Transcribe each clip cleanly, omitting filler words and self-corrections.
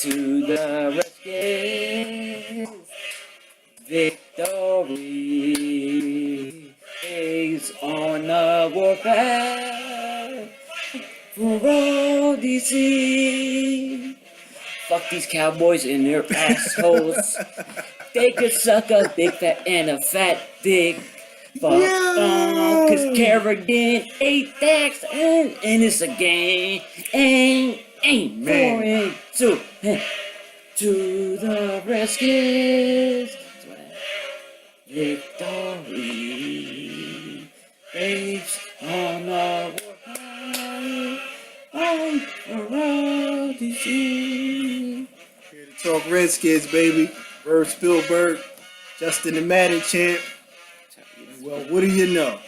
to the Redskins. Victory is on the warpath for all DC. Fuck these Cowboys and their assholes. They could suck a big fat and a fat dick. Fuck cause Kerrigan ate that and it's a game. Ain't Man. 4-2 to the Redskins. Victory waves on the warpath around DC. Here to talk Redskins, baby. Bird Spielberg, Justin the Madden champ. Well, what do you know?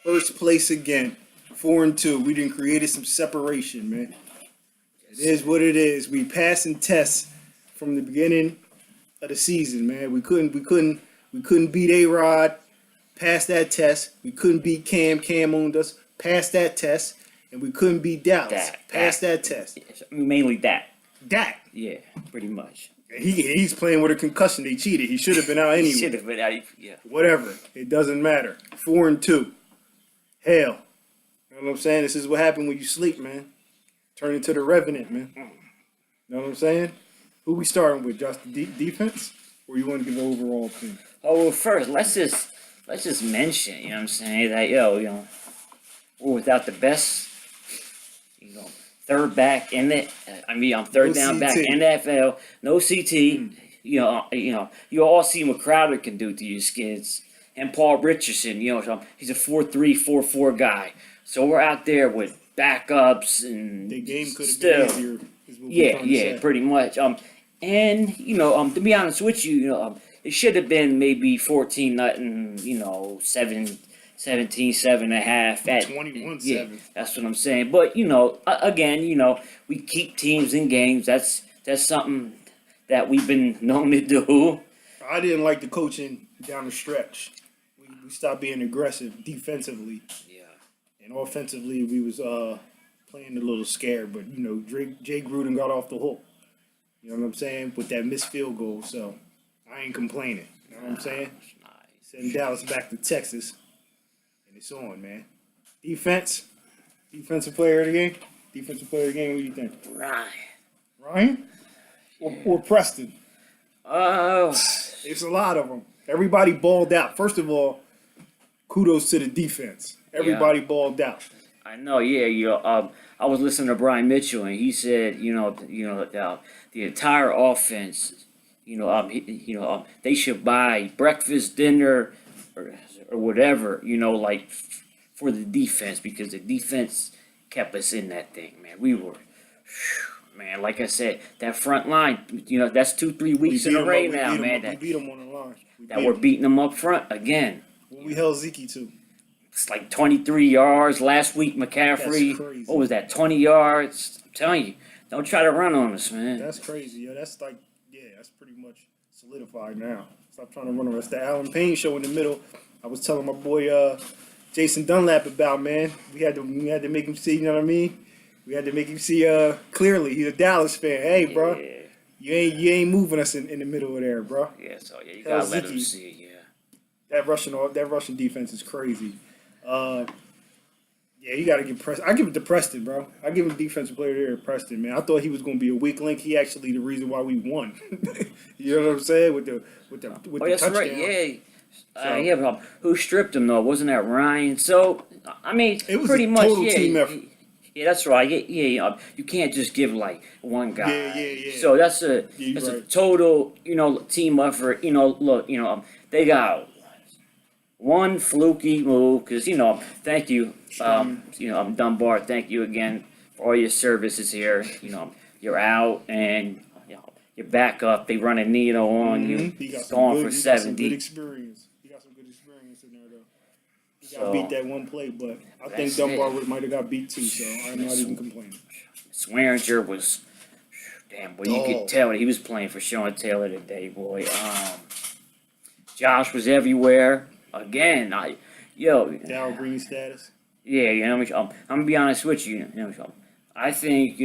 First place again. 4-2. We done created some separation, man. It is what it is. We passing tests from the beginning of the season, man. We couldn't beat A-Rod. Pass that test. We couldn't beat Cam. Cam owned us. Pass that test. And we couldn't beat Dallas. Pass that test. Mainly that. That. Yeah, pretty much. He's playing with a concussion. They cheated. He should have been out anyway. He should have been out. Yeah. Whatever. It doesn't matter. 4-2. Hell. You know what I'm saying? This is what happened when you sleep, man. Turn into the Revenant, man. You know what I'm saying? Who we starting with? Just the defense? Or you want to give an overall thing? Oh, well, first, let's just mention, you know what I'm saying, that, we're without the best, third back in the, third No down CT. back in the NFL, no CT. You all see what Crowder can do to you skids. And Paul Richardson, so he's a 4-3, 4-4 guy. So we're out there with backups and The game could have still, been easier. Is what we're trying to say. pretty much. And to be honest with you, it should have been maybe 14-0, 17-7.5. 21-7. Yeah, that's what I'm saying. But again, we keep teams in games. That's something that we've been known to do. I didn't like the coaching down the stretch. We stopped being aggressive defensively. Yeah. And offensively, we was playing a little scared. But, Jay Gruden got off the hook. You know what I'm saying? With that missed field goal. So, I ain't complaining. You know what I'm saying? Nice. Sending Dallas back to Texas. And it's on, man. Defensive player of the game? Defensive player of the game, what do you think? Ryan? Or Preston? It's a lot of them. Everybody balled out. First of all, kudos to the defense. Everybody balled out. I know, I was listening to Brian Mitchell, and he said, the entire offense, they should buy breakfast, dinner, or whatever, for the defense, because the defense kept us in that thing, man. We were, man, like I said, that front line, that's 2-3 weeks in a row now, man. We beat them on the line. We're beating them up front again. What we held Zeke to. It's like 23 yards. Last week, McCaffrey, That's crazy. what was that, 20 yards? I'm telling you, don't try to run on us, man. That's crazy. That's pretty much solidified now. Stop trying to run on us. The Alan Payne show in the middle, I was telling my boy Jason Dunlap about, man. We had to make him see, you know what I mean? We had to make him see clearly. He's a Dallas fan. Hey, bro, you ain't moving us in the middle of there, bro. Yeah, so you gotta let him see it, That Russian defense is crazy. You got to give Preston. I give it to Preston, bro. I give him defensive player there to Preston, man. I thought he was going to be a weak link. He actually the reason why we won. You know what I'm saying? With the that's touchdown. Right. Yeah. But who stripped him though? Wasn't that Ryan? So It was pretty a much total team effort. Yeah, that's right. Yeah. You can't just give like one guy. Yeah. So that's a right. total team effort. Look, they got one fluky move, because, thank you, Dunbar, thank you again for all your services here. You're out, and, you're back up. They run a needle on you, going for 70. He got some good experience in there, though. He got beat that one play, but I think Dunbar might have got beat, too, so I'm not even complaining. Swearinger was, damn, boy, you could tell he was playing for Sean Taylor today, boy. Josh was everywhere. Again, Dow Green status. Yeah, I'm gonna be honest with you. I think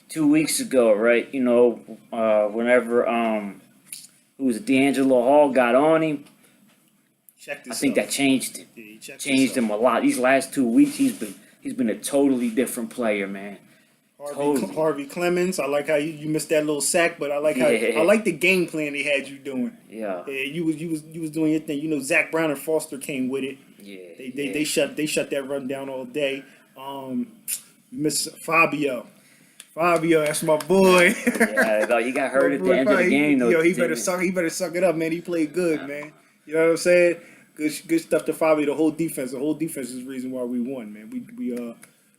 2 weeks ago, right? Whenever who was it, D'Angelo Hall got on him, Check I this think out. that changed him. Yeah, he checked Changed this him a lot. These last 2 weeks, he's been a totally different player, man. Totally. Harvey Clemens. I like how you missed that little sack, but I like how Yeah. I like the game plan they had you doing. Yeah. You was doing your thing. Zach Brown and Foster came with it. Yeah. They shut that run down all day. Miss Fabio. Fabio, that's my boy. Yeah, though he got hurt at the end of the game. Though, He better suck it up, man. He played good, man. You know what I'm saying? Good stuff to Fabio. The whole defense is the reason why we won, man.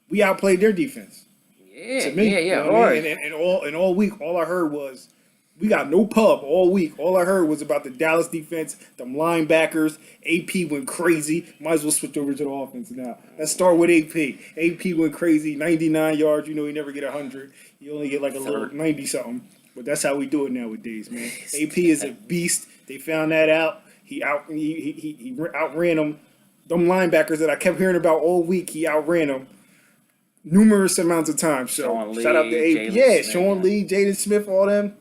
We outplayed their defense. Yeah, To me, yeah, you know what I mean? And all week, all I heard was we got no pub all week. All I heard was about the Dallas defense, them linebackers. AP went crazy. Might as well switch over to the offense now. Let's start with AP. AP went crazy, 99 yards. He never get 100. He only get like a little 90 something. But that's how we do it nowadays, man. AP is a beast. They found that out. He outran them. Them linebackers that I kept hearing about all week, he outran them numerous amounts of times. So shout out to AP. Yeah, Sean Lee, Jaden Smith, all them.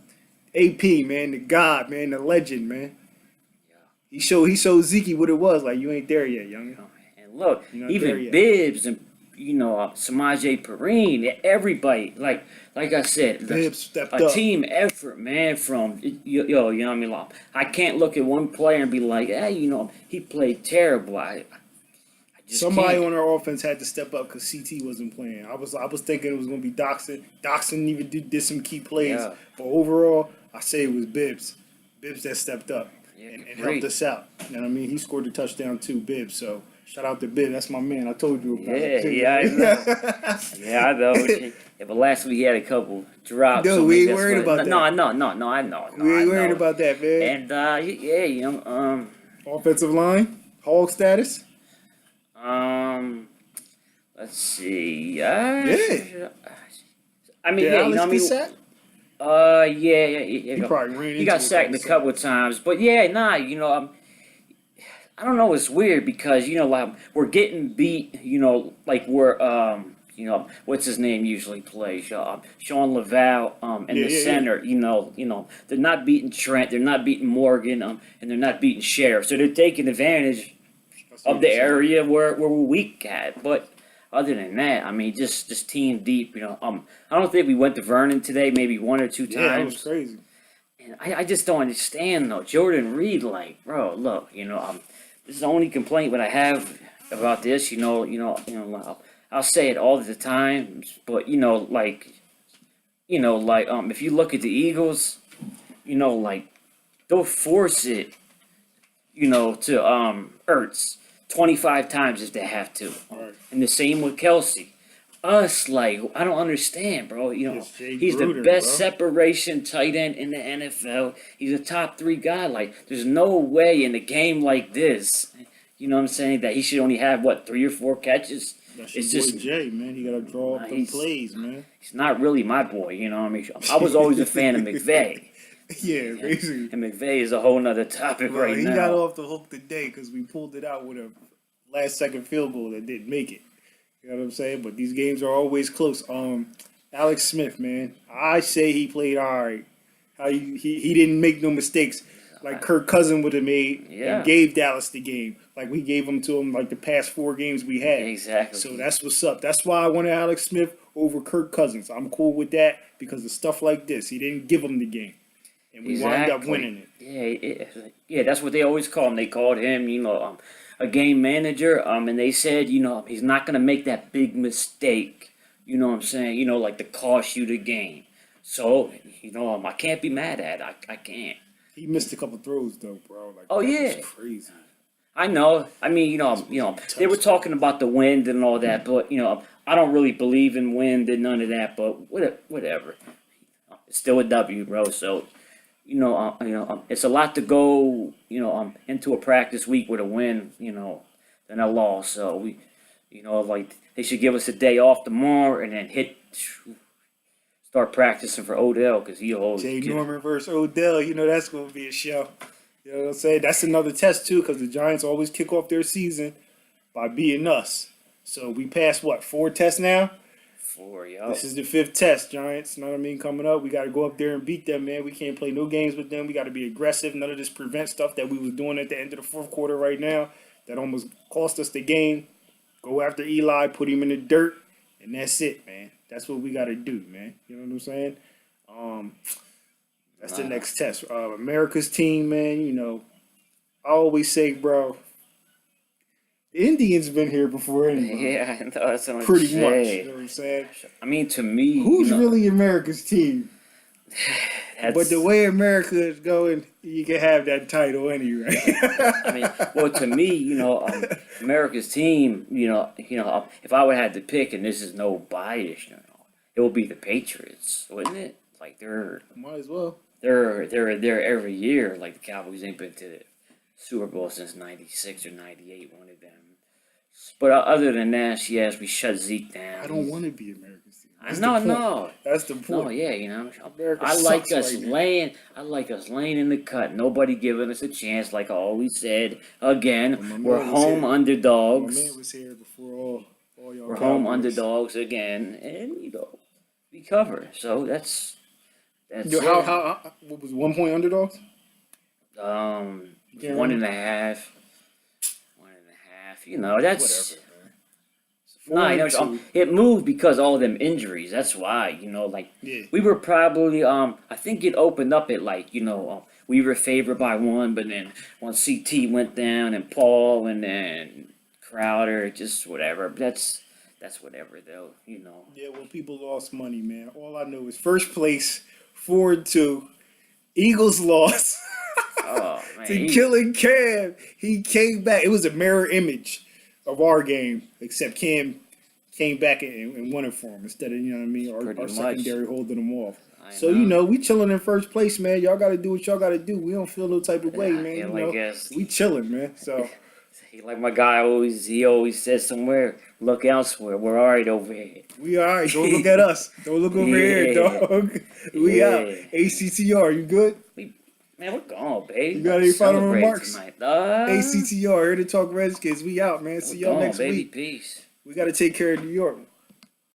AP, man, the god, man, the legend, man. Yeah. He showed Zeke what it was. Like, you ain't there yet, young. And look, even Bibbs and Samaje Perine, everybody, like I said, Bibbs stepped a up. Team effort, man. From you know what I mean. Like, I can't look at one player and be like, hey, he played terrible. Somebody on our offense had to step up because CT wasn't playing. I was thinking it was going to be Doxson. Doxson even did some key plays. Yeah. But overall, I say it was Bibbs. Bibbs that stepped up and helped us out. You know what I mean? He scored the touchdown too, Bibbs. So shout out to Bibbs. That's my man. I told you about it. Yeah, I know. Yeah, I know. Yeah, but last week he had a couple drops. Dude, we ain't worried about that. No, I know. We ain't worried about that, man. And offensive line, Hog status. Let's see. Yeah. I mean, sacked? Yeah. He probably ran into. He got sacked a couple of times, but I don't know. It's weird because like we're getting beat. Like we're what's his name usually plays? Sean Laval in the center. Yeah. They're not beating Trent. They're not beating Morgan. And they're not beating Sheriff. So they're taking advantage of the area where we're weak at. But other than that, I mean, just team deep. I don't think we went to Vernon today. Maybe one or two times. Yeah, that was crazy. And I just don't understand though. Jordan Reed, like, bro, look, this is the only complaint that I have about this. I'll say it all the time, but if you look at the Eagles, they'll force it, to Ertz 25 times if they have to. Right. And the same with Kelsey. Us, I don't understand, bro. He's Gruden, the best bro. separation tight end in the NFL. He's a top 3 guy. Like, there's no way in a game like this, you know what I'm saying, that he should only have, 3 or 4 catches? That's your boy Jay, man. He got to draw up the plays, man. He's not really my boy, you know what I mean? I was always a fan of McVay. Yeah, basically. And McVay is a whole nother topic right now. He got off the hook today because we pulled it out with a last-second field goal that didn't make it. You know what I'm saying? But these games are always close. Alex Smith, man. I say he played all right. He didn't make no mistakes like Kirk Cousins would have made and gave Dallas the game. Like we gave them to him like the past 4 games we had. Exactly. So that's what's up. That's why I wanted Alex Smith over Kirk Cousins. I'm cool with that because of stuff like this. He didn't give him the game. And we wound up winning it. Yeah, that's what they always call him. They called him, a game manager. And they said, he's not going to make that big mistake. You know what I'm saying? Like to cost you the game. So, I can't be mad at it. I can't. He missed a couple throws though, bro. Like, oh yeah, that was crazy. I know. I mean, they were talking about the wind and all that, but I don't really believe in wind and none of that. But whatever. It's still a W, bro. So. It's a lot to go, into a practice week with a win, than a loss. So we, they should give us a day off tomorrow and then start practicing for Odell because he holds. Jay Norman versus Odell, that's going to be a show. You know what I'm saying? That's another test too because the Giants always kick off their season by beating us. So we passed 4 tests now? 4, yo. This is the 5th test, Giants. You know what I mean? Coming up, we got to go up there and beat them, man. We can't play no games with them. We got to be aggressive. None of this prevent stuff that we was doing at the end of the 4th quarter right now that almost cost us the game. Go after Eli, put him in the dirt, and that's it, man. That's what we got to do, man. You know what I'm saying? That's the next test. America's team, man, you know, I always say, bro, the Indians been here before anybody. Yeah, I know, that's what I'm Pretty saying. much. You know what I'm saying? I mean, to me, Who's really America's team? that's, But the way America is going, you can have that title anyway. I mean, well, to me, you know, America's team, you know, if I would have to pick, and this is no bias, you know, it would be the Patriots, wouldn't it? Like Might as well. they're there every year. Like the Cowboys ain't been to the Super Bowl since '96 or '98, one of them. But other than that, yes, we shut Zeke down. I don't want to be America's team. I know. That's the point. No, yeah, you know, America I like sucks us right now. laying. I like us laying in the cut. Nobody giving us a chance. Like I always said. Again, my we're man was home here. underdogs. My man was here before all y'all. We're home Cowboys. underdogs again, and you know, we cover. So that's Yo, it. how what was 1 point underdogs? One and a half. You know, that's. Whatever, man. No, you know, 4-2. it moved because all them injuries. That's why, you know, like Yeah. we were probably I think it opened up at like, you know, we were favored by 1, but then once CT went down and Paul and then Crowder, just whatever. That's whatever though, you know. Yeah, well, people lost money, man. All I know is first place, 4-2. Eagles lost. Oh man, To killing Cam. He came back. It was a mirror image of our game, except Cam came back and won it for him instead of, you know what I mean, our Pretty much. secondary holding them off. I So, you know, we chilling in first place, man. Y'all got to do what y'all got to do. We don't feel no type of way, Yeah, man. yeah, You like know, us. we chilling, man. So, like my guy always says somewhere, look elsewhere. We're alright over here. we all right. Don't look at us. Don't look over here, Yeah. dog. We Yeah. out. HTTR, you good? Man, we're gone, baby. You got any final Celebrate remarks? tonight. ACTR, here to talk Redskins. We out, man. See We're y'all gone, next baby. week. Peace. We got to take care of New York.